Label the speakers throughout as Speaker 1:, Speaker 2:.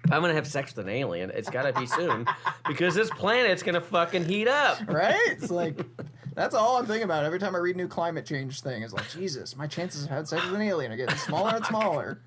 Speaker 1: If I'm going to have sex with an alien, it's got to be soon because this planet's going to fucking heat up.
Speaker 2: Right? It's like, that's all I'm thinking about every time I read new climate change thing. Is like, Jesus, my chances of having sex with an alien are getting smaller and smaller.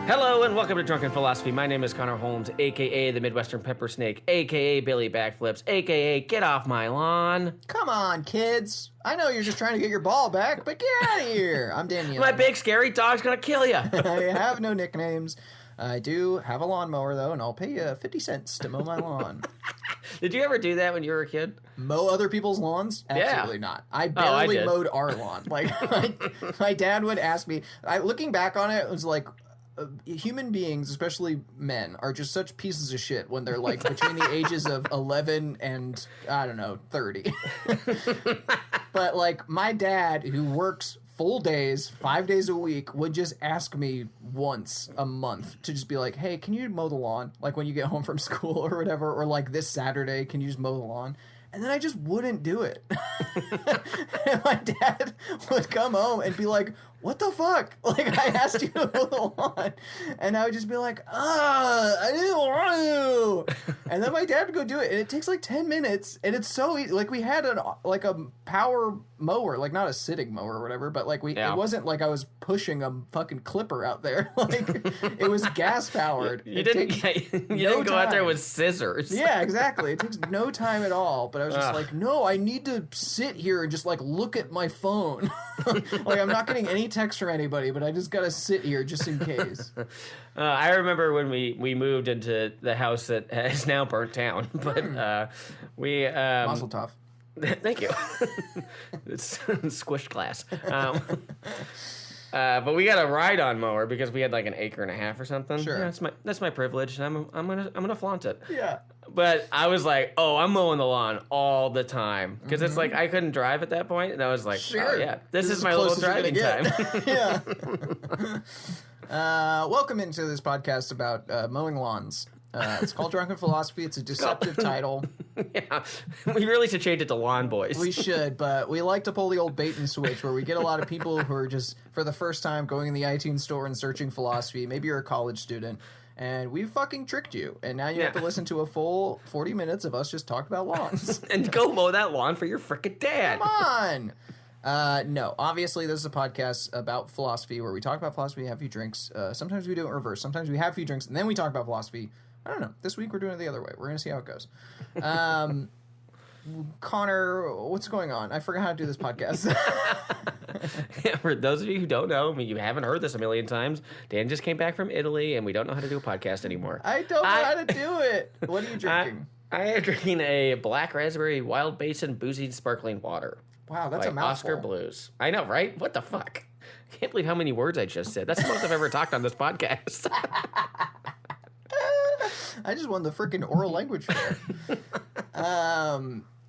Speaker 1: Hello and welcome to Drunken Philosophy. My name is Connor Holmes, a.k.a. the Midwestern Pepper Snake, a.k.a. Billy Backflips, a.k.a. Get Off My Lawn.
Speaker 2: Come on, kids. I know you're just trying to get your ball back, but get out of here. I'm Daniel.
Speaker 1: My big scary dog's going to kill you.
Speaker 2: I have no nicknames. I do have a lawnmower, though, and I'll pay you 50 cents to mow my lawn.
Speaker 1: Did you ever do that when you were a kid?
Speaker 2: Mow other people's lawns? Absolutely not. I barely mowed our lawn. Like, my dad would ask me. Looking back on it, it was like, human beings, especially men, are just such pieces of shit when they're like between the ages of 11 and, I don't know, 30. But like my dad, who works full days, 5 days a week, would just ask me once a month to just be like, hey, can you mow the lawn? Like when you get home from school or whatever, or like this Saturday, can you just mow the lawn? And then I just wouldn't do it. And my dad would come home and be like, what the fuck? Like, I asked you to mow the lawn. And I would just be like, I didn't want to. And then my dad would go do it. And it takes like 10 minutes. And it's so easy. Like, we had a power mower. Like, not a sitting mower or whatever. But, like, it wasn't like I was pushing a fucking clipper out there. Like, it was gas-powered.
Speaker 1: You didn't go out there with scissors.
Speaker 2: Yeah, exactly. It takes no time at all. But I was just like, no, I need to sit here and just, like, look at my phone. Like, I'm not getting any text from anybody, but I just gotta sit here just in case.
Speaker 1: I remember when we moved into the house that is now burnt down, but we
Speaker 2: Mazel tov.
Speaker 1: Thank you. It's squished glass. But we got a ride-on mower because we had like an acre and a half or something.
Speaker 2: Sure,
Speaker 1: yeah, that's my privilege, and I'm gonna flaunt it.
Speaker 2: Yeah.
Speaker 1: But I was like, oh, I'm mowing the lawn all the time because it's like I couldn't drive at that point, and I was like,
Speaker 2: sure.
Speaker 1: Oh yeah, this is my little driving time.
Speaker 2: Yeah. Welcome into this podcast about mowing lawns. It's called Drunken Philosophy. It's a deceptive title.
Speaker 1: Yeah, we really should change it to Lawn Boys.
Speaker 2: We should, but we like to pull the old bait and switch where we get a lot of people who are just, for the first time, going in the iTunes store and searching philosophy. Maybe you're a college student, and we fucking tricked you. And now you have to listen to a full 40 minutes of us just talk about lawns.
Speaker 1: And go mow that lawn for your frickin' dad.
Speaker 2: Come on! No, obviously this is a podcast about philosophy where we talk about philosophy, have a few drinks. Sometimes we do it in reverse. Sometimes we have a few drinks, and then we talk about philosophy. I don't know. This week we're doing it the other way. We're going to see how it goes. Connor, what's going on? I forgot how to do this podcast.
Speaker 1: Yeah, for those of you who don't know, I mean, you haven't heard this a million times, Dan just came back from Italy, and we don't know how to do a podcast anymore.
Speaker 2: I don't know how to do it. What are you drinking?
Speaker 1: I am drinking a black raspberry wild basin boozy sparkling water.
Speaker 2: Wow, that's a mouthful.
Speaker 1: Oscar Blues. I know, right? What the fuck? I can't believe how many words I just said. That's the most I've ever talked on this podcast.
Speaker 2: I just won the freaking oral language fair.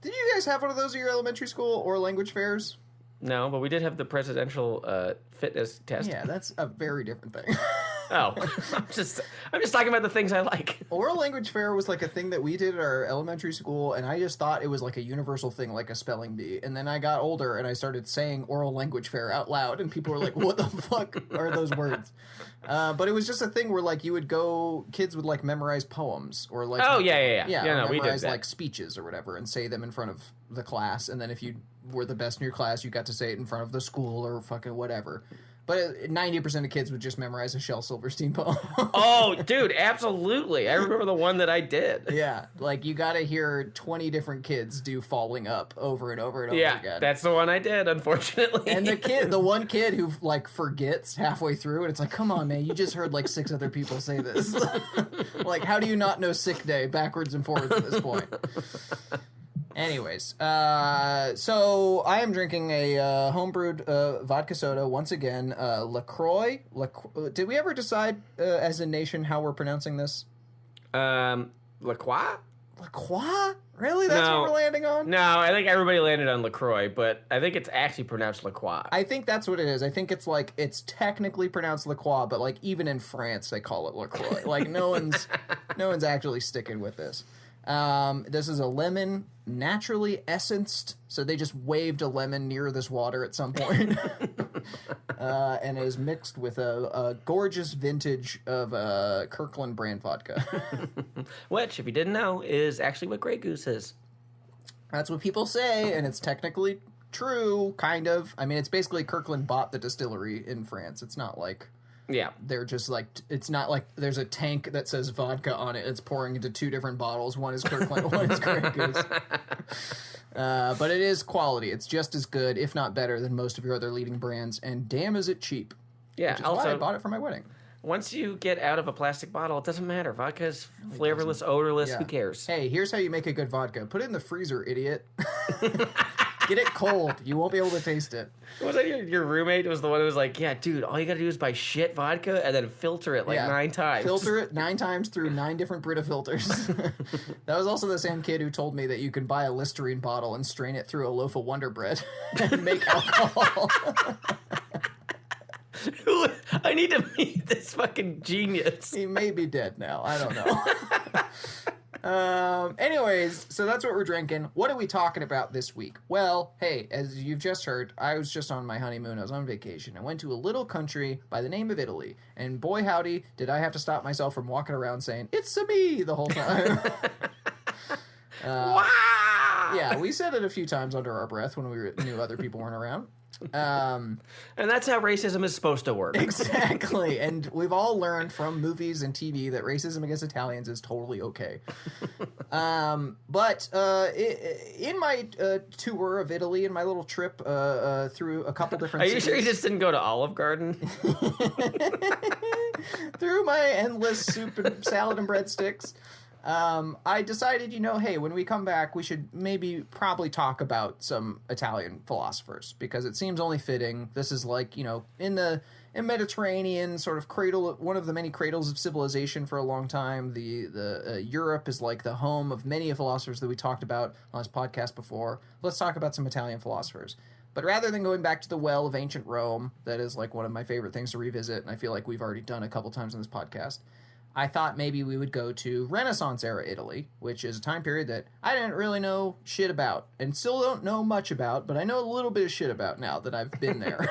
Speaker 2: Did you guys have one of those at your elementary school, oral language fairs?
Speaker 1: No, but we did have the presidential fitness test.
Speaker 2: Yeah, that's a very different thing.
Speaker 1: Oh, I'm just talking about the things I like.
Speaker 2: Oral language fair was like a thing that we did at our elementary school, and I just thought it was like a universal thing, like a spelling bee. And then I got older, and I started saying oral language fair out loud, and people were like, what the fuck are those words? But it was just a thing where like kids would like memorize poems or like
Speaker 1: Yeah, no, we did
Speaker 2: memorize
Speaker 1: that.
Speaker 2: like speeches or whatever and say them in front of the class, and then if you were the best in your class, you got to say it in front of the school or fucking whatever. But 90% of kids would just memorize a Shel Silverstein poem.
Speaker 1: Oh, dude, absolutely. I remember the one that I did.
Speaker 2: Yeah, like you got to hear 20 different kids do Falling Up over and over and over again.
Speaker 1: Yeah, that's the one I did, unfortunately.
Speaker 2: And the one kid who like forgets halfway through, and it's like, come on, man, you just heard like 6 other people say this. Like, how do you not know sick day backwards and forwards at this point? Anyways, so I am drinking a homebrewed vodka soda once again. LaCroix. Did we ever decide as a nation how we're pronouncing this?
Speaker 1: La Croix?
Speaker 2: LaCroix? Really? That's what we're landing on?
Speaker 1: No, I think everybody landed on LaCroix, but I think it's actually pronounced LaCroix.
Speaker 2: I think that's what it is. I think it's like, it's technically pronounced LaCroix, but like even in France, they call it LaCroix. Like no one's actually sticking with this. This is a lemon, naturally essenced, so they just waved a lemon near this water at some point. And it is mixed with a gorgeous vintage of Kirkland brand vodka.
Speaker 1: Which, if you didn't know, is actually what Grey Goose is.
Speaker 2: That's what people say, and it's technically true, kind of. I mean, it's basically Kirkland bought the distillery in France. It's not like...
Speaker 1: Yeah.
Speaker 2: They're just like, it's not like there's a tank that says vodka on it. It's pouring into two different bottles. One is Kirkland, one is Grey Goose. But it is quality. It's just as good, if not better, than most of your other leading brands. And damn, is it cheap.
Speaker 1: Yeah.
Speaker 2: Which is why I bought it for my wedding.
Speaker 1: Once you get out of a plastic bottle, it doesn't matter. Vodka's flavorless, odorless. Yeah. Who cares?
Speaker 2: Hey, here's how you make a good vodka. Put it in the freezer, idiot. Get it cold. You won't be able to taste it.
Speaker 1: Was that your roommate was the one who was like, yeah, dude, all you got to do is buy shit vodka and then filter it 9 times.
Speaker 2: Filter it 9 times through 9 different Brita filters. That was also the same kid who told me that you can buy a Listerine bottle and strain it through a loaf of Wonder Bread and make alcohol.
Speaker 1: I need to meet this fucking genius.
Speaker 2: He may be dead now. I don't know. Anyways, so that's what we're drinking. What are we talking about this week? Well, hey, as you've just heard, I was just on my honeymoon. I was on vacation. I went to a little country by the name of Italy. And boy, howdy, did I have to stop myself from walking around saying, "It's a me," the whole time.
Speaker 1: Wow!
Speaker 2: Yeah, we said it a few times under our breath when we knew other people weren't around.
Speaker 1: And that's how racism is supposed to work.
Speaker 2: Exactly. And we've all learned from movies and TV that racism against Italians is totally okay. But in my tour of Italy, in my little trip through a couple different cities...
Speaker 1: Are you sure you just didn't go to Olive Garden?
Speaker 2: Through my endless soup and salad and breadsticks... I decided, hey, when we come back, we should probably talk about some Italian philosophers, because it seems only fitting. This is like, in Mediterranean sort of cradle, one of the many cradles of civilization for a long time. The Europe is like the home of many philosophers that we talked about on this podcast before. Let's talk about some Italian philosophers. But rather than going back to the well of ancient Rome, that is like one of my favorite things to revisit, and I feel like we've already done a couple times on this podcast, I thought maybe we would go to Renaissance-era Italy, which is a time period that I didn't really know shit about, and still don't know much about, but I know a little bit of shit about now that I've been there.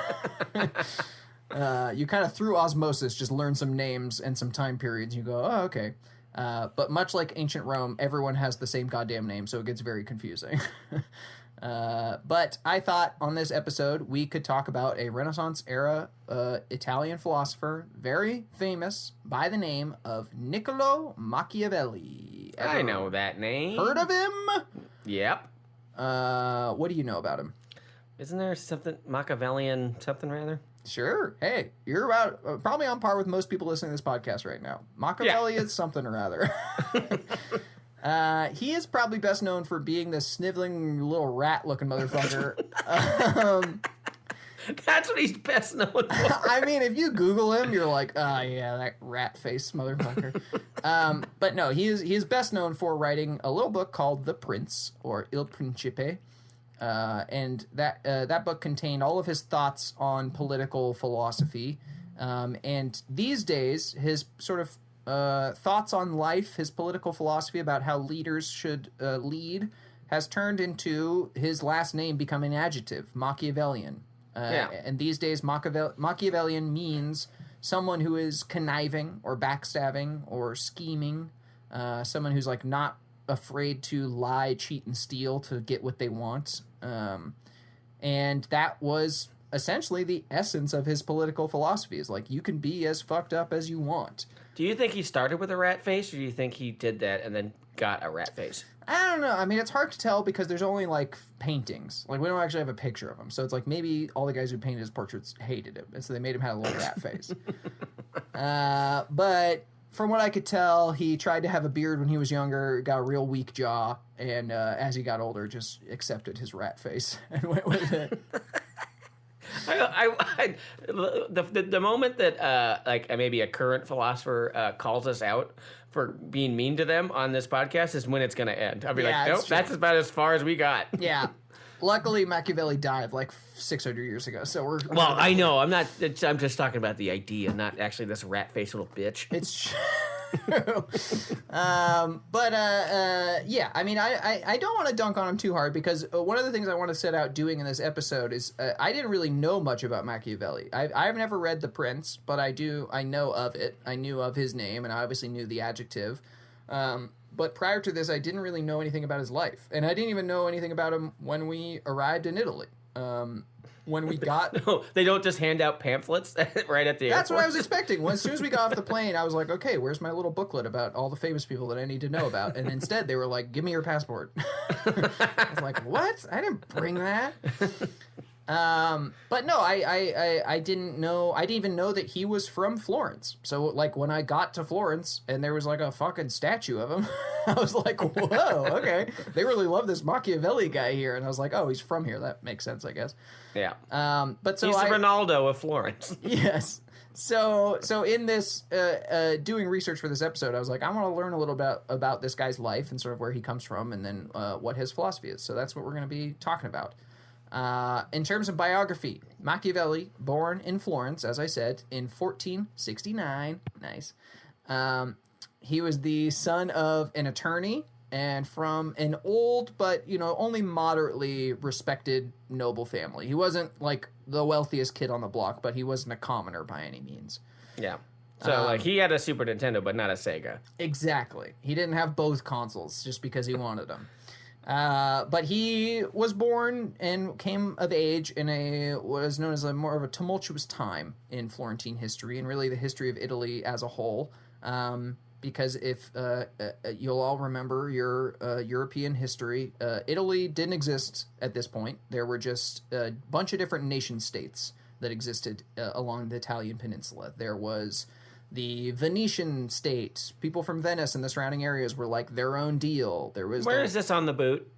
Speaker 2: You kind of, through osmosis, just learn some names and some time periods, and you go, oh, okay. But much like ancient Rome, everyone has the same goddamn name, so it gets very confusing. But I thought on this episode we could talk about a Renaissance-era Italian philosopher, very famous, by the name of Niccolo Machiavelli.
Speaker 1: I know that name.
Speaker 2: Heard of him?
Speaker 1: Yep.
Speaker 2: What do you know about him?
Speaker 1: Isn't there something Machiavellian something rather?
Speaker 2: Sure. Hey, you're about probably on par with most people listening to this podcast right now. Machiavelli is something or other. He is probably best known for being this sniveling little rat-looking motherfucker.
Speaker 1: That's what he's best known for.
Speaker 2: I mean, if you Google him, you're like, oh, yeah, that rat-faced motherfucker. But no, he is best known for writing a little book called The Prince, or Il Principe. And that book contained all of his thoughts on political philosophy. And these days, his sort of thoughts on life, his political philosophy about how leaders should lead, has turned into his last name becoming an adjective, Machiavellian. And these days, Machiavellian means someone who is conniving or backstabbing or scheming, someone who's like not afraid to lie, cheat, and steal to get what they want. And that was essentially the essence of his political philosophy, is like, you can be as fucked up as you want.
Speaker 1: Do you think he started with a rat face, or do you think he did that and then got a rat face?
Speaker 2: I don't know. I mean, it's hard to tell because there's only, like, paintings. Like, we don't actually have a picture of him. So it's like maybe all the guys who painted his portraits hated him, and so they made him have a little rat face. But from what I could tell, he tried to have a beard when he was younger, got a real weak jaw, and as he got older, just accepted his rat face and went with it.
Speaker 1: The moment that like maybe a current philosopher calls us out for being mean to them on this podcast is when it's going to end. I'll be like, nope, that's about as far as we got.
Speaker 2: Yeah. Luckily, Machiavelli died like 600 years ago, so we're...
Speaker 1: Well, I know. I'm just talking about the idea, not actually this rat-faced little bitch.
Speaker 2: It's true. Yeah, I mean, I don't want to dunk on him too hard because one of the things I want to set out doing in this episode is I didn't really know much about Machiavelli. I've never read The Prince, but I know of it. I knew of his name, and I obviously knew the adjective. But prior to this, I didn't really know anything about his life. And I didn't even know anything about him when we arrived in Italy. When we got...
Speaker 1: No, they don't just hand out pamphlets right at the airport.
Speaker 2: That's what I was expecting. As soon as we got off the plane, I was like, okay, where's my little booklet about all the famous people that I need to know about? And instead, they were like, give me your passport. I was like, what? I didn't bring that. But no, I didn't know. I didn't even know that he was from Florence. So like when I got to Florence and there was like a fucking statue of him, I was like, whoa, okay. They really love this Machiavelli guy here. And I was like, oh, he's from here. That makes sense, I guess.
Speaker 1: Yeah.
Speaker 2: But so
Speaker 1: he's the Ronaldo of Florence.
Speaker 2: Yes. So in this, doing research for this episode, I was like, I want to learn a little bit about this guy's life and sort of where he comes from and then what his philosophy is. So that's what we're going to be talking about. In terms of biography, Machiavelli, born in Florence, as I said, in 1469. Nice. He was the son of an attorney and from an old but, only moderately respected noble family. He wasn't like the wealthiest kid on the block, but he wasn't a commoner by any means.
Speaker 1: Yeah. So he had a Super Nintendo, but not a Sega.
Speaker 2: Exactly. He didn't have both consoles just because he wanted them. But he was born and came of age in what is known as more of a tumultuous time in Florentine history and really the history of Italy as a whole. Because if you'll all remember your European history, Italy didn't exist at this point. There were just a bunch of different nation states that existed along the Italian peninsula. There was the Venetian state. People from Venice and the surrounding areas were like their own deal.
Speaker 1: Where is this on the boot?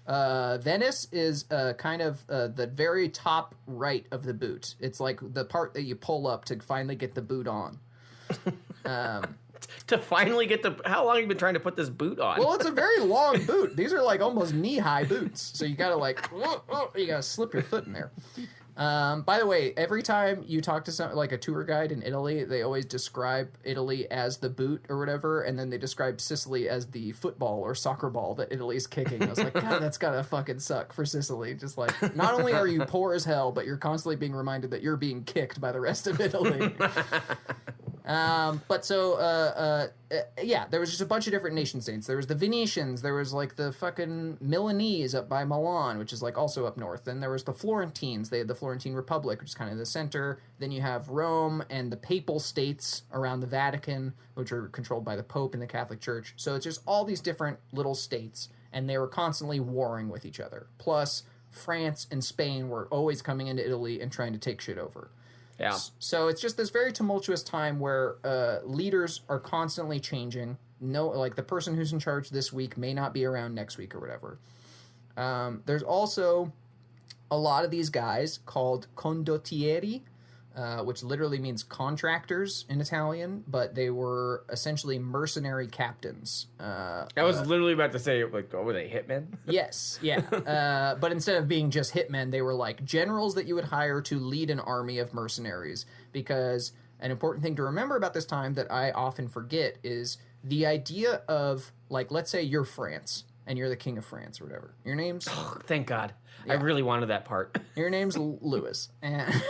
Speaker 2: Venice is kind of the very top right of the boot. It's like the part that you pull up to finally get the boot on.
Speaker 1: To finally get how long have you been trying to put this boot on?
Speaker 2: Well, it's a very long boot. These are like almost knee-high boots. So you gotta you gotta slip your foot in there. By the way, every time you talk to like a tour guide in Italy, they always describe Italy as the boot or whatever, and then they describe Sicily as the football or soccer ball that Italy's kicking. I was like, God, that's gotta fucking suck for Sicily. Just like, not only are you poor as hell, but you're constantly being reminded that you're being kicked by the rest of Italy. Yeah, there was just a bunch of different nation states. There was the Venetians, there was like the fucking Milanese up by Milan, which is like also up north. Then there was the Florentines. They had the Florentine Republic, which is kind of the center. Then you have Rome and the papal states around the Vatican, which are controlled by the Pope and the Catholic Church. So it's just all these different little states, and they were constantly warring with each other. Plus, France and Spain were always coming into Italy and trying to take shit over.
Speaker 1: Yeah.
Speaker 2: So it's just this very tumultuous time where leaders are constantly changing. Like the person who's in charge this week may not be around next week or whatever. There's also a lot of these guys called condottieri, which literally means contractors in Italian, but they were essentially mercenary captains.
Speaker 1: I was literally about to say, like, were they hitmen?
Speaker 2: Yes, yeah. But instead of being just hitmen, they were like generals that you would hire to lead an army of mercenaries. Because an important thing to remember about this time that I often forget is the idea of, like, let's say you're France, and you're the king of France or whatever. Your name's...
Speaker 1: Oh, thank God.
Speaker 2: Yeah.
Speaker 1: I really wanted that part.
Speaker 2: Your name's Louis. And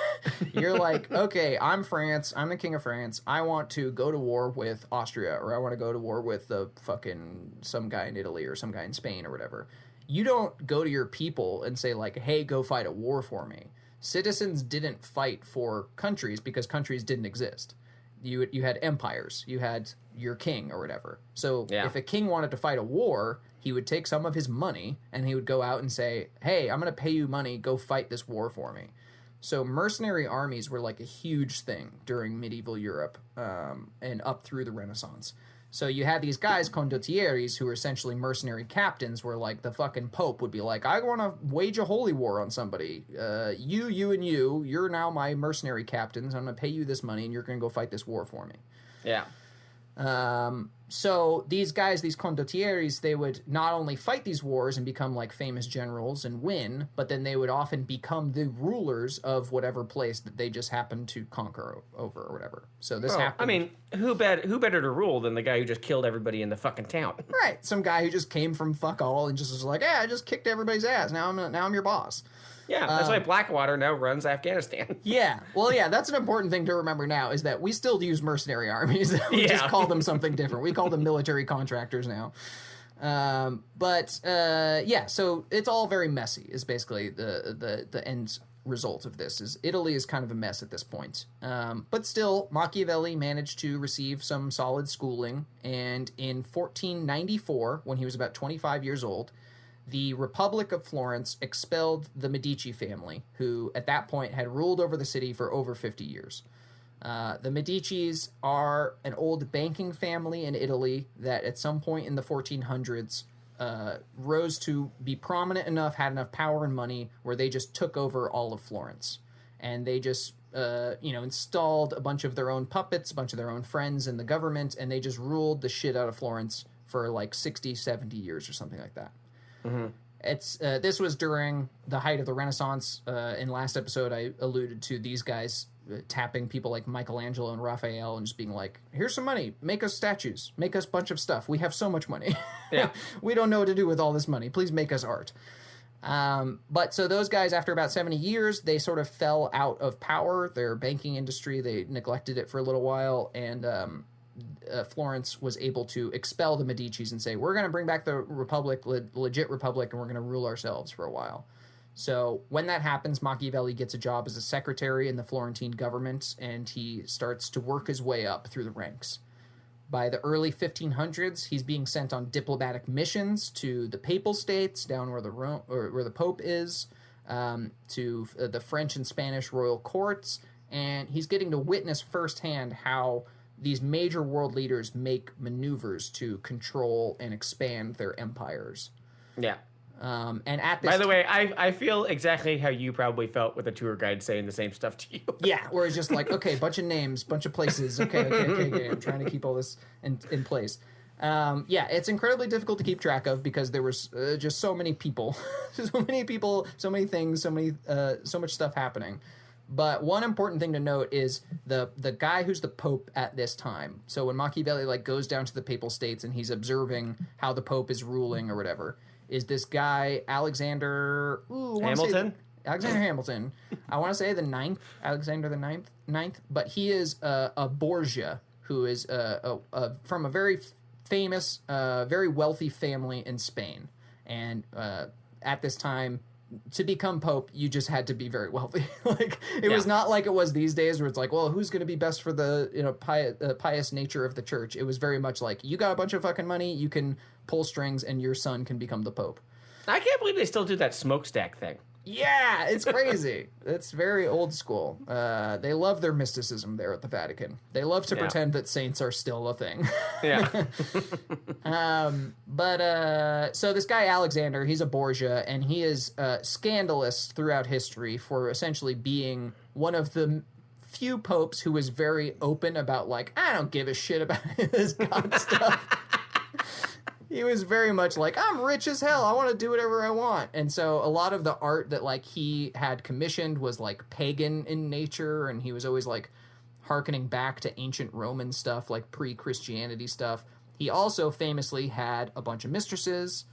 Speaker 2: you're like, okay, I'm France. I'm the king of France. I want to go to war with Austria, or I want to go to war with some guy in Italy or some guy in Spain or whatever. You don't go to your people and say like, hey, go fight a war for me. Citizens didn't fight for countries because countries didn't exist. You had empires. You had your king or whatever. So if a king wanted to fight a war, he would take some of his money and he would go out and say, hey, I'm going to pay you money. Go fight this war for me. So mercenary armies were like a huge thing during medieval Europe and up through the Renaissance. So you had these guys, condottieris, who were essentially mercenary captains, where like the fucking Pope would be like, I want to wage a holy war on somebody. You, and you're now my mercenary captains. I'm going to pay you this money, and you're going to go fight this war for me.
Speaker 1: Yeah.
Speaker 2: So these guys, these condottieris, they would not only fight these wars and become like famous generals and win, but then they would often become the rulers of whatever place that they just happened to conquer over or whatever. So this happened.
Speaker 1: I mean, who better to rule than the guy who just killed everybody in the fucking town?
Speaker 2: Right. Some guy who just came from fuck all and just was like, I just kicked everybody's ass. Now I'm your boss.
Speaker 1: Yeah, that's why Blackwater now runs Afghanistan.
Speaker 2: Yeah. Well, yeah, that's an important thing to remember now, is that we still use mercenary armies. We just call them something different. We call them military contractors now. So it's all very messy, is basically the end result of this. Is Italy is kind of a mess at this point. But still, Machiavelli managed to receive some solid schooling, and in 1494, when he was about 25 years old, the Republic of Florence expelled the Medici family, who at that point had ruled over the city for over 50 years. The Medicis are an old banking family in Italy that at some point in the 1400s rose to be prominent enough, had enough power and money, where they just took over all of Florence. And they just, installed a bunch of their own puppets, a bunch of their own friends in the government, and they just ruled the shit out of Florence for like 60, 70 years or something like that. Mm-hmm. This was during the height of the Renaissance. In last episode, I alluded to these guys tapping people like Michelangelo and Raphael and just being like, here's some money, make us statues, make us a bunch of stuff. We have so much money. Yeah. We don't know what to do with all this money. Please make us art. But so those guys, after about 70 years, they sort of fell out of power. Their banking industry, they neglected it for a little while, and Florence was able to expel the Medicis and say, we're going to bring back the republic, legit republic, and we're going to rule ourselves for a while. So when that happens, Machiavelli gets a job as a secretary in the Florentine government, and he starts to work his way up through the ranks. By the early 1500s, he's being sent on diplomatic missions to the Papal States, down where the Pope is, to the French and Spanish royal courts, and he's getting to witness firsthand how these major world leaders make maneuvers to control and expand their empires. Yeah. And at this
Speaker 1: By the way, I feel exactly how you probably felt with a tour guide saying the same stuff to you.
Speaker 2: Yeah, where it's just like, okay, bunch of names, bunch of places. Okay. I'm trying to keep all this in place. It's incredibly difficult to keep track of because there was just so many people, so many things, so much stuff happening. But one important thing to note is the guy who's the Pope at this time. So when Machiavelli goes down to the Papal States and he's observing how the Pope is ruling or whatever, is this guy Alexander
Speaker 1: Hamilton?
Speaker 2: Alexander Hamilton. I want to say Alexander the Ninth, but he is a Borgia who is from a very famous, very wealthy family in Spain. And at this time, to become Pope, you just had to be very wealthy. It was not like it was these days where it's like, well, who's going to be best for the pious nature of the church? It was very much like, you got a bunch of fucking money, you can pull strings, and your son can become the Pope.
Speaker 1: I can't believe they still do that smokestack thing.
Speaker 2: Yeah, it's crazy. It's very old school. They love their mysticism there at the Vatican. They love to pretend that saints are still a thing. Yeah. So this guy Alexander, he's a Borgia, and he is scandalous throughout history for essentially being one of the few popes who was very open about I don't give a shit about this God stuff. He was very much like, I'm rich as hell, I want to do whatever I want. And so a lot of the art that he had commissioned was pagan in nature, and he was always hearkening back to ancient Roman stuff, pre-Christianity stuff. He also famously had a bunch of mistresses,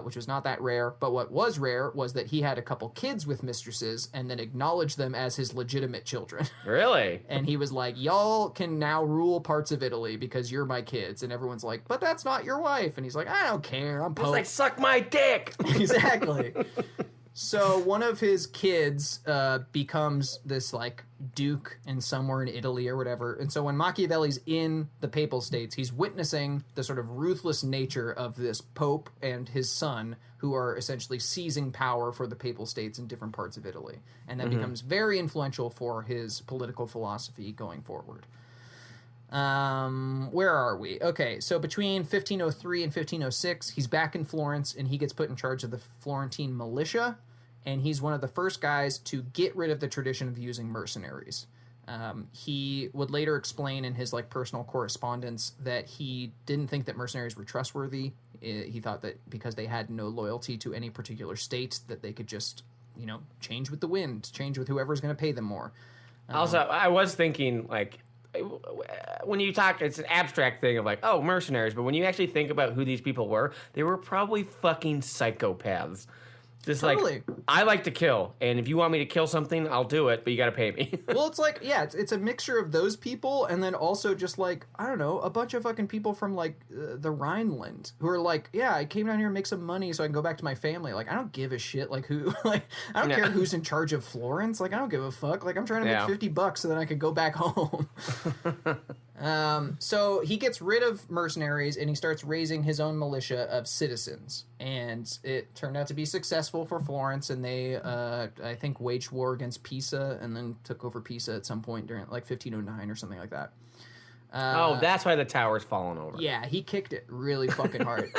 Speaker 2: which was not that rare, but what was rare was that he had a couple kids with mistresses and then acknowledged them as his legitimate children.
Speaker 1: Really?
Speaker 2: And he was like, y'all can now rule parts of Italy because you're my kids. And everyone's like, but that's not your wife. And he's like, I don't care, I'm Pope.
Speaker 1: He's like, suck my dick!
Speaker 2: Exactly. So one of his kids becomes this duke in somewhere in Italy or whatever. And so when Machiavelli's in the Papal States, he's witnessing the sort of ruthless nature of this Pope and his son, who are essentially seizing power for the Papal States in different parts of Italy. And that becomes very influential for his political philosophy going forward. Where are we? Okay, so between 1503 and 1506, he's back in Florence, and he gets put in charge of the Florentine militia, and he's one of the first guys to get rid of the tradition of using mercenaries. He would later explain in his like personal correspondence that he didn't think that mercenaries were trustworthy. He thought that because they had no loyalty to any particular state, that they could just, change with the wind, change with whoever's going to pay them more.
Speaker 1: Also, I was thinking, like, when you talk, it's an abstract thing of like, oh, mercenaries. But when you actually think about who these people were, they were probably fucking psychopaths. Just totally. Like, I like to kill, and if you want me to kill something, I'll do it, but you got to pay me.
Speaker 2: Well, it's like, yeah, it's a mixture of those people, and then also just like, I don't know, a bunch of fucking people from like the Rhineland who are like, yeah, I came down here and make some money so I can go back to my family. Like, I don't give a shit. Like, who? Like, I don't care who's in charge of Florence. Like, I don't give a fuck. Like, I'm trying to make $50 so that I can go back home. So he gets rid of mercenaries and he starts raising his own militia of citizens, and it turned out to be successful for Florence, and they I think waged war against Pisa and then took over Pisa at some point during like 1509 or something like that.
Speaker 1: That's why the tower's fallen over.
Speaker 2: Yeah, he kicked it really fucking hard.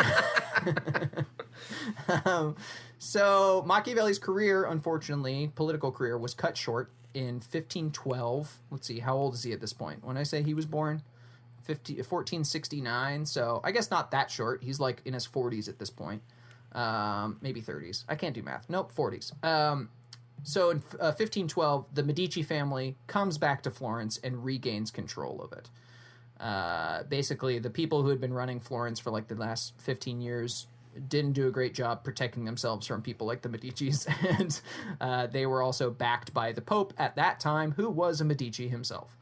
Speaker 2: So Machiavelli's career, unfortunately, political career, was cut short in 1512. Let's see, how old is he at this point? When I say he was born, 1469. So I guess not that short. He's like in his 40s at this point. Maybe 30s. I can't do math. Nope, 40s. So in 1512, the Medici family comes back to Florence and regains control of it. Basically, the people who had been running Florence for like the last 15 years didn't do a great job protecting themselves from people like the Medicis, and they were also backed by the Pope at that time, who was a Medici himself.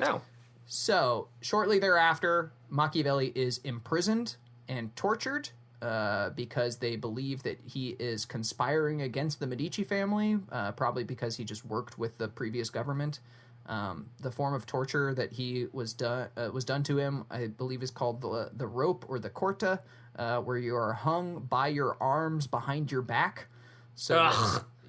Speaker 1: Oh.
Speaker 2: So, shortly thereafter, Machiavelli is imprisoned and tortured because they believe that he is conspiring against the Medici family, probably because he just worked with the previous government. The form of torture that he was done to him, I believe, is called the rope or the corta, where you are hung by your arms behind your back, so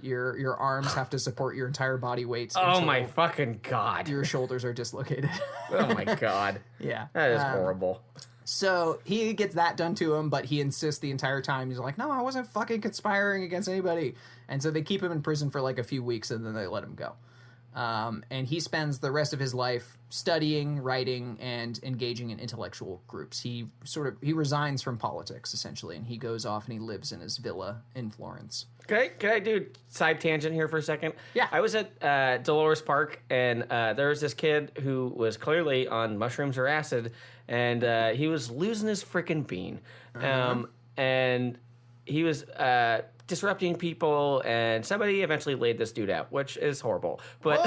Speaker 2: your arms have to support your entire body weight.
Speaker 1: Oh my fucking god!
Speaker 2: Your shoulders are dislocated.
Speaker 1: Oh my god!
Speaker 2: Yeah,
Speaker 1: that is horrible.
Speaker 2: So he gets that done to him, but he insists the entire time. He's like, "No, I wasn't fucking conspiring against anybody." And so they keep him in prison for like a few weeks, and then they let him go. And he spends the rest of his life studying, writing, and engaging in intellectual groups. He resigns from politics, essentially, and he goes off and he lives in his villa in Florence.
Speaker 1: Can I do a side tangent here for a second?
Speaker 2: Yeah.
Speaker 1: I was at Dolores Park, and there was this kid who was clearly on mushrooms or acid, and he was losing his freaking bean. And he was disrupting people, and somebody eventually laid this dude out, which is horrible. But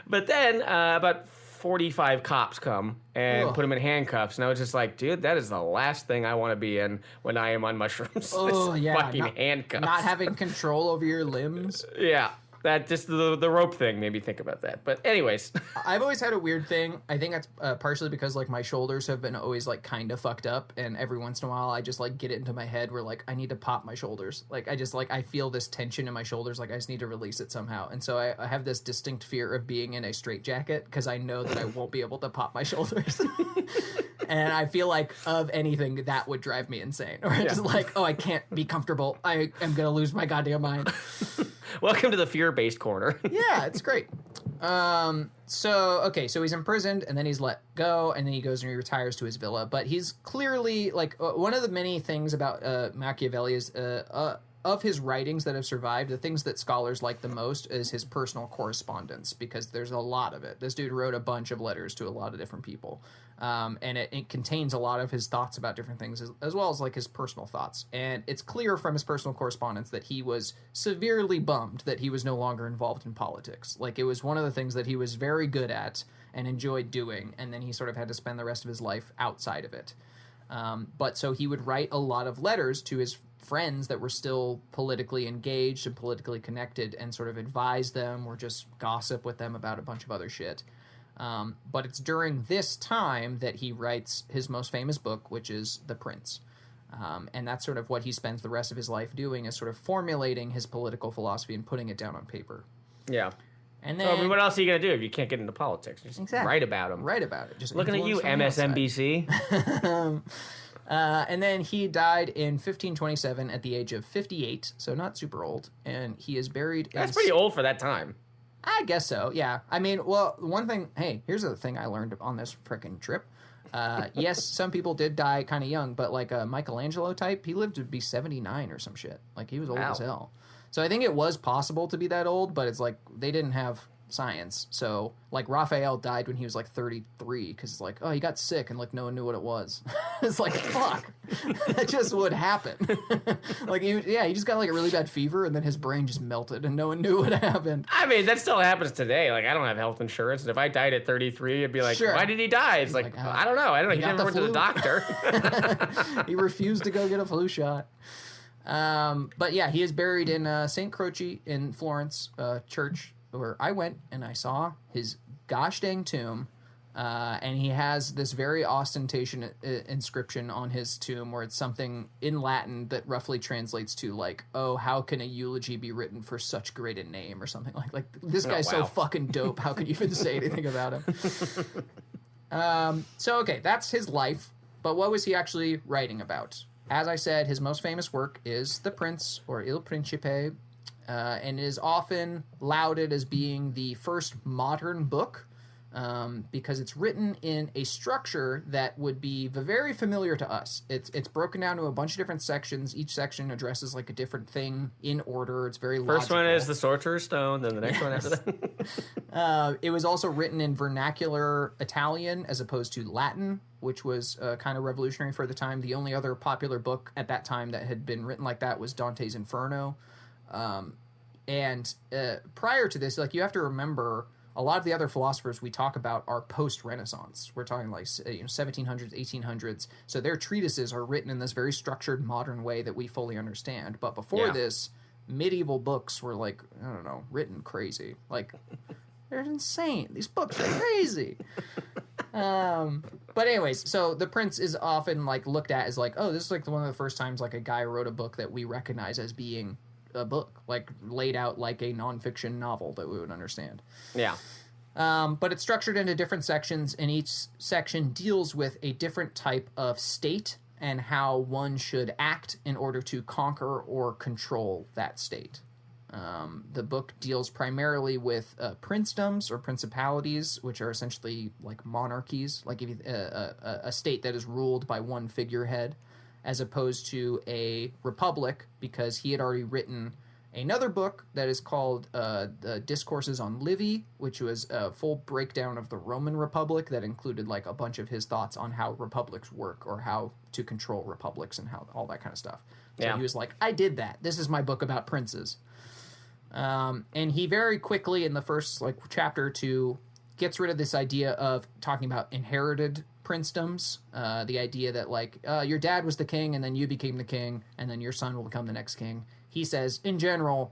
Speaker 1: but then about 45 cops come and put him in handcuffs, and I was just like, dude, that is the last thing I want to be in when I am on mushrooms.
Speaker 2: Oh, yeah.
Speaker 1: Fucking handcuffs.
Speaker 2: Not having control over your limbs.
Speaker 1: Yeah. That just the rope thing made me think about that. But anyways.
Speaker 2: I've always had a weird thing. I think that's partially because like my shoulders have been always like kind of fucked up, and every once in a while I just like get it into my head where like I need to pop my shoulders. Like I just like I feel this tension in my shoulders, like I just need to release it somehow. And so I have this distinct fear of being in a straitjacket because I know that I won't be able to pop my shoulders. And I feel like of anything that would drive me insane. Or just like, oh, I can't be comfortable. I am gonna lose my goddamn mind.
Speaker 1: Welcome to the fear-based corner.
Speaker 2: Yeah, it's great. So he's imprisoned, and then he's let go, and then he goes and he retires to his villa. But he's clearly, like, one of the many things about Machiavelli is, of his writings that have survived, the things that scholars like the most is his personal correspondence, because there's a lot of it. This dude wrote a bunch of letters to a lot of different people. And it contains a lot of his thoughts about different things, as well as like his personal thoughts. And it's clear from his personal correspondence that he was severely bummed that he was no longer involved in politics. Like, it was one of the things that he was very good at and enjoyed doing, and then he sort of had to spend the rest of his life outside of it. But so he would write a lot of letters to his friends that were still politically engaged and politically connected, and sort of advise them or just gossip with them about a bunch of other shit. But it's during this time that he writes his most famous book, which is The Prince. And that's sort of what he spends the rest of his life doing, is sort of formulating his political philosophy and putting it down on paper.
Speaker 1: Yeah.
Speaker 2: And
Speaker 1: So, I
Speaker 2: then
Speaker 1: mean, what else are you going to do if you can't get into politics? Just write about them.
Speaker 2: Write about it. Just
Speaker 1: looking at you, MSNBC.
Speaker 2: And then he died in 1527 at the age of 58, so not super old. And he is buried
Speaker 1: That's pretty old for that time.
Speaker 2: I guess so, yeah. I mean, well, one thing... Hey, here's the thing I learned on this frickin' trip. Yes, some people did die kind of young, but like a Michelangelo type, he lived to be 79 or some shit. Like, he was old as hell. So I think it was possible to be that old, but it's like they didn't have science. So, like, Raphael died when he was like 33 because it's like, oh, he got sick and like no one knew what it was. It's like, fuck. That just would happen. Like, he just got like a really bad fever and then his brain just melted and no one knew what happened.
Speaker 1: I mean, that still happens today. Like, I don't have health insurance. And if I died at 33, it'd be like, why did he die? It's like, I don't know. He never went to the doctor.
Speaker 2: He refused to go get a flu shot. But yeah, he is buried in St. Croce in Florence church, where I went and I saw his gosh dang tomb. And he has this very ostentatious inscription on his tomb where it's something in Latin that roughly translates to like, oh, how can a eulogy be written for such great a name, or something like this guy's so fucking dope. How could you even say anything about him? So, okay, that's his life. But what was he actually writing about? As I said, his most famous work is The Prince, or Il Principe, and is often lauded as being the first modern book, because it's written in a structure that would be very familiar to us. It's broken down to a bunch of different sections. Each section addresses like a different thing in order. It's very logical.
Speaker 1: First one is the Sorcerer's Stone, then the next one after that.
Speaker 2: It was also written in vernacular Italian as opposed to Latin, which was kind of revolutionary for the time. The only other popular book at that time that had been written like that was Dante's Inferno. And prior to this, like, you have to remember, a lot of the other philosophers we talk about are post-Renaissance. We're talking like 1700s, 1800s. So their treatises are written in this very structured modern way that we fully understand. But before this, medieval books were like, I don't know, written crazy. Like, they're insane. These books are crazy. But anyways, so The Prince is often like looked at as like, oh, this is like one of the first times like a guy wrote a book that we recognize as being a book, like laid out like a nonfiction novel that we would understand.
Speaker 1: Yeah.
Speaker 2: But it's structured into different sections, and each section deals with a different type of state and how one should act in order to conquer or control that state. The book deals primarily with princedoms or principalities, which are essentially like monarchies, like if you, a state that is ruled by one figurehead, as opposed to a republic, because he had already written another book that is called the Discourses on Livy, which was a full breakdown of the Roman Republic that included like a bunch of his thoughts on how republics work or how to control republics and how all that kind of stuff. So he was like, I did that. This is my book about princes. And he very quickly in the first like chapter or two gets rid of this idea of talking about inherited princedoms, the idea that like your dad was the king and then you became the king and then your son will become the next king. He says, in general,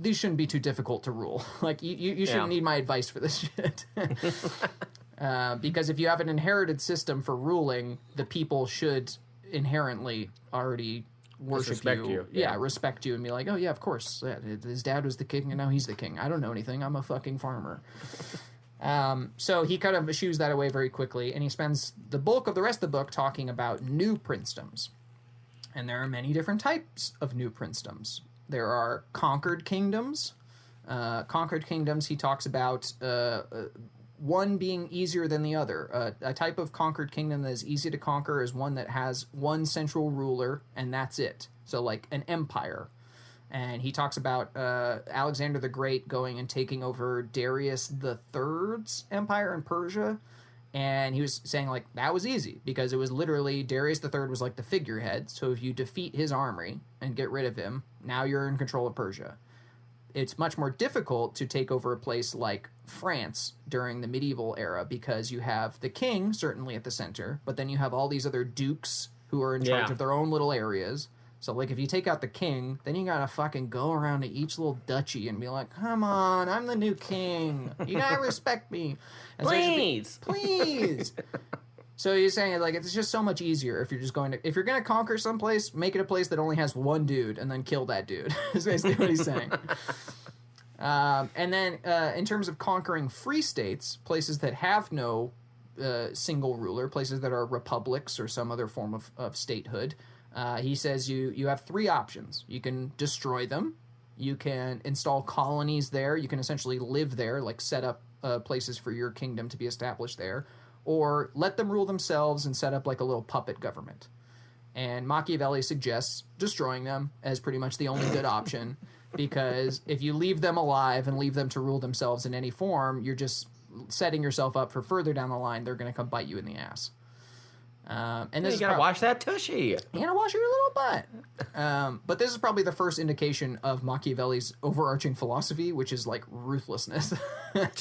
Speaker 2: these shouldn't be too difficult to rule. Like you shouldn't need my advice for this shit. Because if you have an inherited system for ruling, the people should inherently already worship you. Yeah, respect you and be like, oh yeah, of course. His dad was the king and now he's the king. I don't know anything. I'm a fucking farmer. So he kind of eschews that away very quickly, and he spends the bulk of the rest of the book talking about new princedoms. And there are many different types of new princedoms. There are conquered kingdoms. Conquered kingdoms, he talks about one being easier than the other. A type of conquered kingdom that is easy to conquer is one that has one central ruler, and that's it. So like an empire. And he talks about Alexander the Great going and taking over Darius the Third's empire in Persia. And he was saying, like, that was easy because it was literally Darius the Third was like the figurehead. So if you defeat his army and get rid of him, now you're in control of Persia. It's much more difficult to take over a place like France during the medieval era because you have the king, certainly at the center, but then you have all these other dukes who are in charge of their own little areas. So, like, if you take out the king, then you gotta fucking go around to each little duchy and be like, come on, I'm the new king. You gotta respect me. And
Speaker 1: please.
Speaker 2: So please. So you're saying, like, it's just so much easier if you're just going to... If you're gonna conquer someplace, make it a place that only has one dude and then kill that dude. Is basically what he's saying. And then in terms of conquering free states, places that have no single ruler, places that are republics or some other form of statehood, he says you have three options. You can destroy them. You can install colonies there. You can essentially live there, like set up places for your kingdom to be established there. Or let them rule themselves and set up like a little puppet government. And Machiavelli suggests destroying them as pretty much the only good option, because if you leave them alive and leave them to rule themselves in any form, you're just setting yourself up for further down the line. They're going to come bite you in the ass. And this
Speaker 1: you gotta wash that tushy.
Speaker 2: You gotta wash your little butt. But this is probably the first indication of Machiavelli's overarching philosophy, which is like ruthlessness.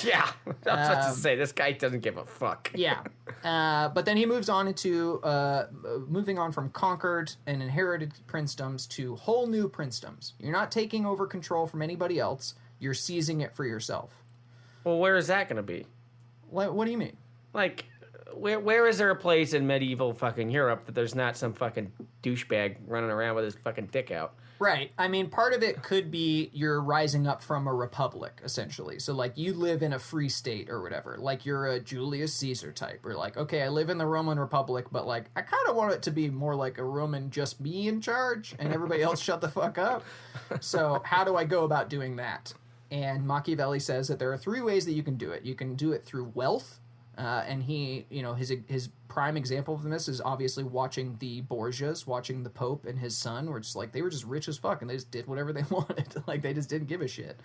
Speaker 1: Yeah, I was about to say, this guy doesn't give a fuck.
Speaker 2: Yeah. But then he moves on into moving on from conquered and inherited princedoms to whole new princedoms. You're not taking over control from anybody else. You're seizing it for yourself.
Speaker 1: Well, where is that going to be?
Speaker 2: What do you mean?
Speaker 1: Like, where is there a place in medieval fucking Europe that there's not some fucking douchebag running around with his fucking dick out?
Speaker 2: Right. I mean, part of it could be you're rising up from a republic, essentially. So, like, you live in a free state or whatever. Like, you're a Julius Caesar type. Or, like, okay, I live in the Roman Republic, but, like, I kind of want it to be more like a Roman just me in charge and everybody else shut the fuck up. So, how do I go about doing that? And Machiavelli says that there are three ways that you can do it. You can do it through wealth. And he, you know, his prime example of this is obviously watching the Borgias, watching the Pope and his son, where it's like they were just rich as fuck and they just did whatever they wanted. Like they just didn't give a shit.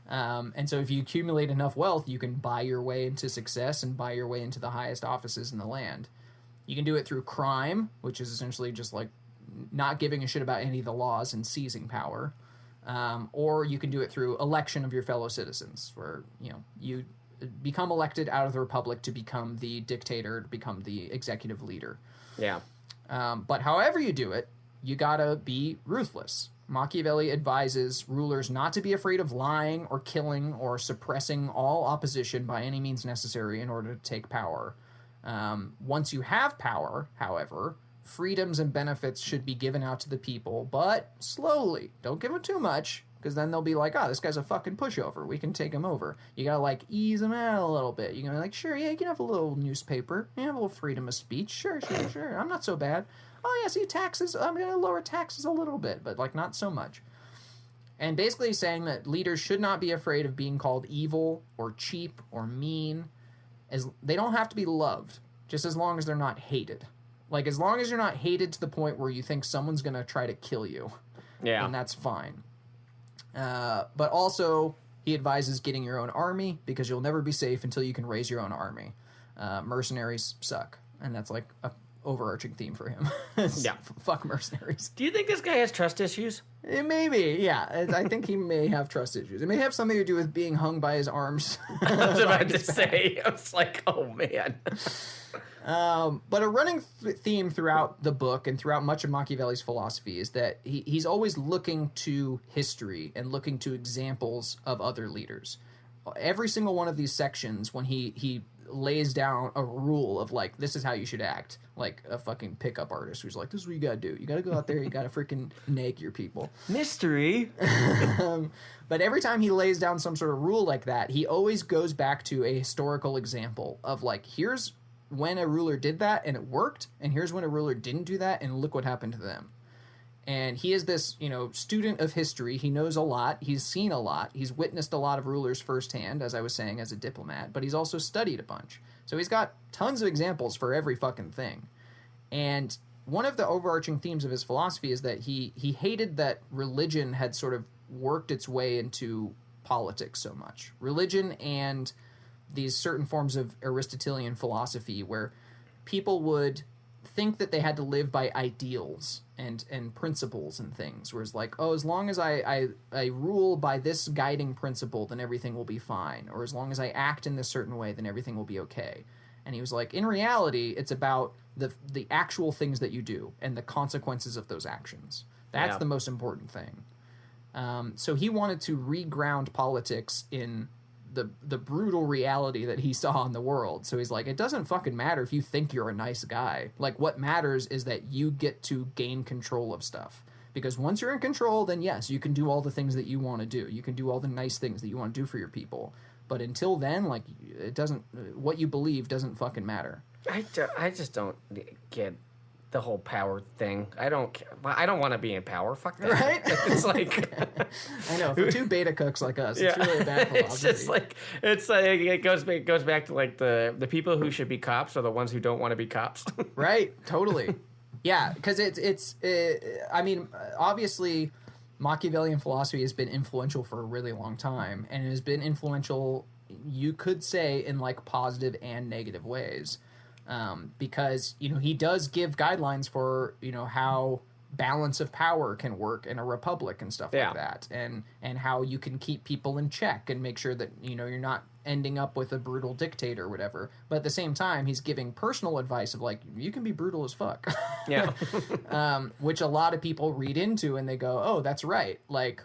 Speaker 2: And so if you accumulate enough wealth, you can buy your way into success and buy your way into the highest offices in the land. You can do it through crime, which is essentially just like not giving a shit about any of the laws and seizing power. Or you can do it through election of your fellow citizens, where, you know, you become elected out of the republic to become the dictator, to become the executive leader.
Speaker 1: Yeah.
Speaker 2: But however you do it, you gotta be ruthless. Machiavelli advises rulers not to be afraid of lying or killing or suppressing all opposition by any means necessary in order to take power. Once you have power, however, freedoms and benefits should be given out to the people, but slowly. Don't give them too much, because then they'll be like, oh, this guy's a fucking pushover. We can take him over. You gotta, like, ease him out a little bit. You're gonna be like, sure, yeah, you can have a little newspaper. You can have a little freedom of speech. Sure. I'm not so bad. Oh, yeah, see, taxes. I'm gonna lower taxes a little bit, but, like, not so much. And basically saying that leaders should not be afraid of being called evil or cheap or mean. As they don't have to be loved, just as long as they're not hated. Like, as long as you're not hated to the point where you think someone's gonna try to kill you.
Speaker 1: Yeah.
Speaker 2: And that's fine. But also, he advises getting your own army, because you'll never be safe until you can raise your own army. Mercenaries suck, and that's like a overarching theme for him.
Speaker 1: Yeah.
Speaker 2: Fuck mercenaries.
Speaker 1: Do you think this guy has trust issues?
Speaker 2: Maybe, yeah. I think he may have trust issues. It may have something to do with being hung by his arms.
Speaker 1: I was about to say, I was like, oh, man.
Speaker 2: But a running theme throughout the book and throughout much of Machiavelli's philosophy is that he's always looking to history and looking to examples of other leaders. Every single one of these sections, when he lays down a rule of, like, this is how you should act, like a fucking pickup artist who's like, this is what you gotta do. You gotta go out there, you gotta freaking nag your people.
Speaker 1: Mystery.
Speaker 2: But every time he lays down some sort of rule like that, he always goes back to a historical example of, like, here's when a ruler did that and it worked, and here's when a ruler didn't do that and look what happened to them. And he is this, you know, student of history. He knows a lot. He's seen a lot. He's witnessed a lot of rulers firsthand, as I was saying, as a diplomat, but he's also studied a bunch. So he's got tons of examples for every fucking thing. And one of the overarching themes of his philosophy is that he hated that religion had sort of worked its way into politics so much. Religion and these certain forms of Aristotelian philosophy where people would think that they had to live by ideals and principles and things, whereas like, oh, as long as I rule by this guiding principle, then everything will be fine, or as long as I act in this certain way, then everything will be okay. And he was like, in reality, it's about the actual things that you do and the consequences of those actions. That's the most important thing. So he wanted to reground politics in the brutal reality that he saw in the world. So he's like, it doesn't fucking matter if you think you're a nice guy. Like, what matters is that you get to gain control of stuff. Because once you're in control, then yes, you can do all the things that you want to do. You can do all the nice things that you want to do for your people. But until then, like, it doesn't, what you believe doesn't fucking matter.
Speaker 1: I just don't get the whole power thing. I don't want to be in power. Fuck that.
Speaker 2: Right?
Speaker 1: It's like
Speaker 2: I know, for two beta cooks like us, it's really a bad philosophy.
Speaker 1: It's just like it goes back to like the people who should be cops are the ones who don't want to be cops.
Speaker 2: Right? Totally. Yeah, because I mean, obviously Machiavellian philosophy has been influential for a really long time, and it has been influential, you could say, in like positive and negative ways. Because, you know, he does give guidelines for, you know, how balance of power can work in a republic and stuff like that, and how you can keep people in check and make sure that, you know, you're not ending up with a brutal dictator or whatever. But at the same time, he's giving personal advice of like, you can be brutal as fuck.
Speaker 1: Yeah.
Speaker 2: Which a lot of people read into and they go, oh, that's right. Like,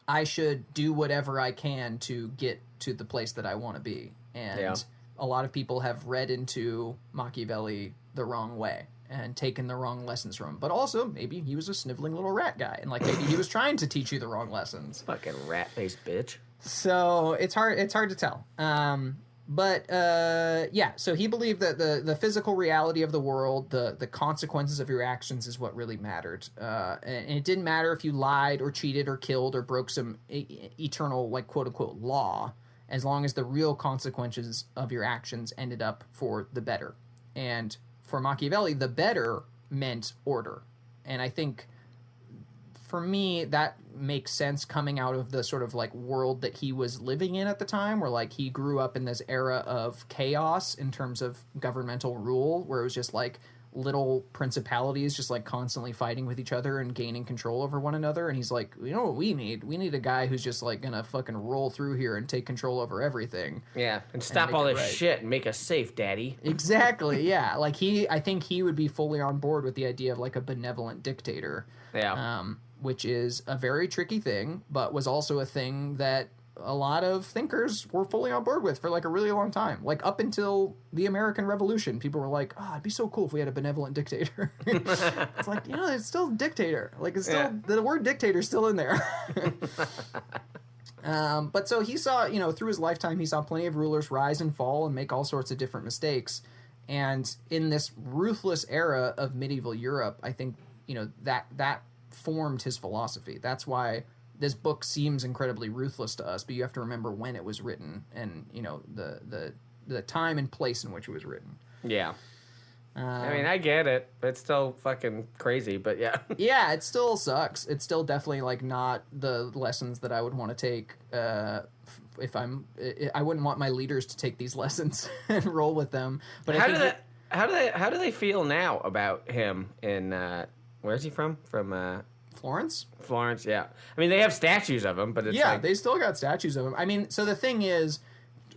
Speaker 2: I should do whatever I can to get to the place that I want to be. And a lot of people have read into Machiavelli the wrong way and taken the wrong lessons from him. But also, maybe he was a sniveling little rat guy, and like maybe he was trying to teach you the wrong lessons.
Speaker 1: Fucking rat-faced bitch.
Speaker 2: So it's hard to tell. So he believed that the physical reality of the world, the consequences of your actions is what really mattered. And it didn't matter if you lied or cheated or killed or broke some eternal, like, quote-unquote law, as long as the real consequences of your actions ended up for the better. And for Machiavelli, the better meant order. And I think, for me, that makes sense coming out of the sort of, like, world that he was living in at the time, where, like, he grew up in this era of chaos in terms of governmental rule, where it was just, like, little principalities just, like, constantly fighting with each other and gaining control over one another. And he's like, you know what we need? We need a guy who's just, like, gonna fucking roll through here and take control over everything.
Speaker 1: Yeah, and stop all this shit and make us safe, daddy.
Speaker 2: Exactly, yeah. Like, I think he would be fully on board with the idea of, like, a benevolent dictator.
Speaker 1: Yeah.
Speaker 2: Which is a very tricky thing, but was also a thing that a lot of thinkers were fully on board with for like a really long time. Like up until the American Revolution, people were like, "Oh, it'd be so cool if we had a benevolent dictator." It's like, you know, it's still dictator. Like it's still the word dictator is still in there. But so he saw, you know, through his lifetime, he saw plenty of rulers rise and fall and make all sorts of different mistakes. And in this ruthless era of medieval Europe, I think, you know, that formed his philosophy. That's why this book seems incredibly ruthless to us, but you have to remember when it was written and, you know, the time and place in which it was written.
Speaker 1: Yeah. I mean, I get it. It's still fucking crazy, but yeah.
Speaker 2: Yeah, it still sucks. It's still definitely, like, not the lessons that I would want to take if I wouldn't want my leaders to take these lessons and roll with them. But
Speaker 1: how do they feel now about him in where's he from? From
Speaker 2: Florence?
Speaker 1: Florence, yeah. I mean, they have statues of him, but it's
Speaker 2: they still got statues of him. I mean, so the thing is,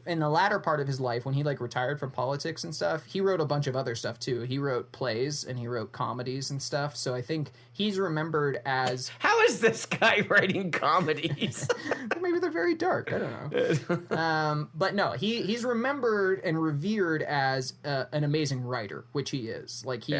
Speaker 2: in the latter part of his life, when he like retired from politics and stuff, he wrote a bunch of other stuff too. He wrote plays and he wrote comedies and stuff. So I think he's remembered as...
Speaker 1: How is this guy writing comedies?
Speaker 2: Maybe they're very dark. I don't know. But no, he's remembered and revered as an amazing writer, which he is. Like he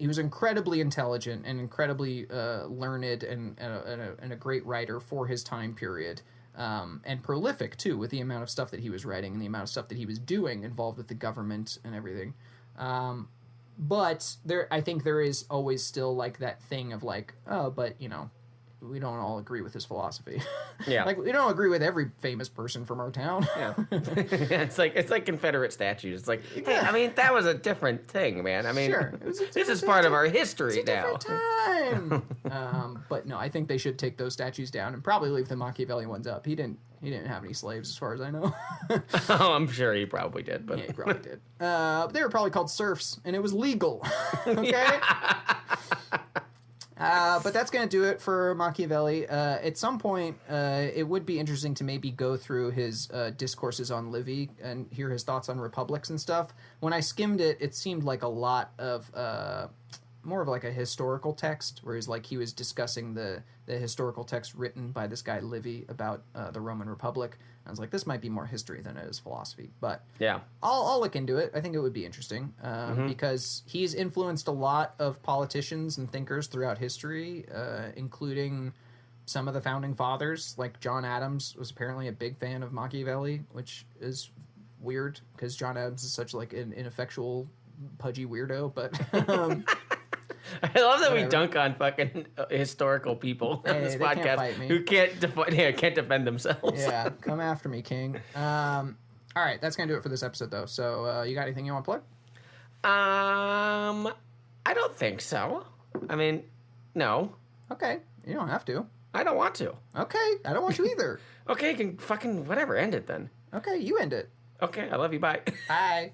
Speaker 2: was incredibly intelligent and incredibly learned and a great writer for his time period. And prolific too, with the amount of stuff that he was writing and the amount of stuff that he was doing involved with the government and everything. But I think there is always still like that thing of like, oh, but you know, we don't all agree with his philosophy.
Speaker 1: Yeah,
Speaker 2: like we don't agree with every famous person from our town.
Speaker 1: Yeah, it's like Confederate statues. It's like, hey, I mean, that was a different thing, man. I mean, sure. This is part of our history now.
Speaker 2: Time. But no, I think they should take those statues down and probably leave the Machiavelli ones up. He didn't have any slaves, as far as I know.
Speaker 1: Oh, I'm sure he probably did. But
Speaker 2: yeah, he probably did. They were probably called serfs, and it was legal. Okay. But that's going to do it for Machiavelli. At some point, it would be interesting to maybe go through his discourses on Livy and hear his thoughts on republics and stuff. When I skimmed it, it seemed like a lot of more of like a historical text, where he's like he was discussing the historical text written by this guy Livy about the Roman Republic. I was like, this might be more history than it is philosophy, but
Speaker 1: yeah,
Speaker 2: I'll look into it. I think it would be interesting because he's influenced a lot of politicians and thinkers throughout history, including some of the founding fathers. Like John Adams was apparently a big fan of Machiavelli, which is weird because John Adams is such like an ineffectual, pudgy weirdo. But
Speaker 1: I love that we dunk on fucking historical people on this podcast who can't defend themselves.
Speaker 2: Yeah, come after me, King. All right, that's gonna do it for this episode, though. So, you got anything you want to plug?
Speaker 1: I don't think so. I mean, no.
Speaker 2: Okay, you don't have to.
Speaker 1: I don't want to.
Speaker 2: Okay, I don't want to either.
Speaker 1: Okay, you can fucking whatever. End it then.
Speaker 2: Okay, you end it.
Speaker 1: Okay, I love you. Bye.
Speaker 2: Bye.